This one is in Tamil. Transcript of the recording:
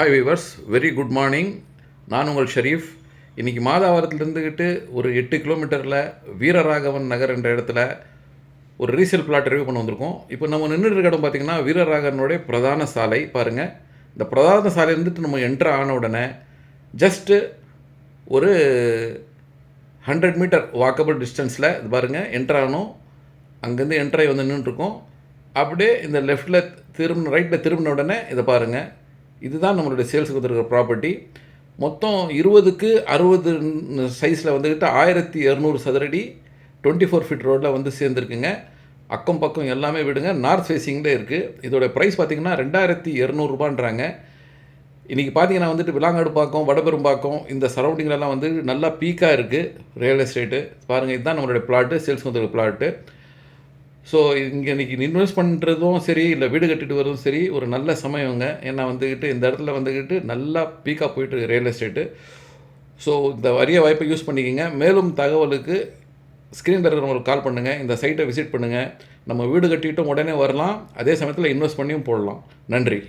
Hi viewers, very good morning. நான் உங்கள் ஷரீஃப். இன்றைக்கி மாதாவரத்துலேருந்துக்கிட்டு ஒரு 8 கிலோமீட்டரில் வீரராகவன் நகர் என்ற இடத்துல ஒரு ரீசேல் பிளாட் ரிவ்யூ பண்ண வந்திருக்கோம். இப்போ நம்ம நின்றுட்டு இருக்க இடம் பார்த்திங்கன்னா வீரராகவனுடைய பிரதான சாலை. பாருங்கள், இந்த பிரதான சாலை இருந்துட்டு நம்ம என்ட்ரு ஆன உடனே ஜஸ்ட்டு ஒரு 100 மீட்டர் வாக்கபிள் டிஸ்டன்ஸில் இது பாருங்கள் என்ட்ரு ஆகணும். அங்கேருந்து என்ட்ராகி வந்து நின்றுட்டுருக்கோம். அப்படியே இந்த லெஃப்ட்டில் ரைட்டில் திரும்பின உடனே இதை பாருங்கள், இதுதான் நம்மளுடைய சேல்ஸுக்கு வந்துருக்கிற ப்ராப்பர்ட்டி. மொத்தம் 20க்கு 60 சைஸில் வந்துக்கிட்டு 1200 சதுரடி 24 ஃபீட் ரோடில் வந்து சேர்ந்துருக்குங்க. அக்கம் பக்கம் எல்லாமே விடுங்க, நார்த் ஃபேஸிங்கில் இருக்குது. இதோட ப்ரைஸ் பார்த்திங்கன்னா 2200 ரூபான்றாங்க. இன்றைக்கி பார்த்திங்கன்னா வந்துட்டு விலாங்காடுப்பாக்கம், வடபெரும்பாக்கம் இந்த சரௌண்டிங்லலாம் வந்து நல்லா பீக்காக இருக்குது ரியல் எஸ்டேட்டு. பாருங்கள், இதுதான் நம்மளுடைய பிளாட்டு, சேல்ஸுக்கு வந்துருக்க பிளாட்டு. ஸோ இன்றைக்கி இன்வெஸ்ட் பண்ணுறதும் சரி, இல்லை வீடு கட்டிட்டு வரதும் சரி, ஒரு நல்ல சமயங்க. ஏன்னா வந்துக்கிட்டு இந்த இடத்துல வந்துக்கிட்டு நல்லா பீக்காக போயிட்டு ரியல் எஸ்டேட்டு. ஸோ இந்த அரிய வாய்ப்பை யூஸ் பண்ணிக்கோங்க. மேலும் தகவலுக்கு ஸ்க்ரீனில் இருக்கிறவங்களுக்கு கால் பண்ணுங்கள், இந்த சைட்டை விசிட் பண்ணுங்கள். நம்ம வீடு கட்டிட்டும் உடனே வரலாம், அதே சமயத்தில் இன்வெஸ்ட் பண்ணியும் போடலாம். நன்றி.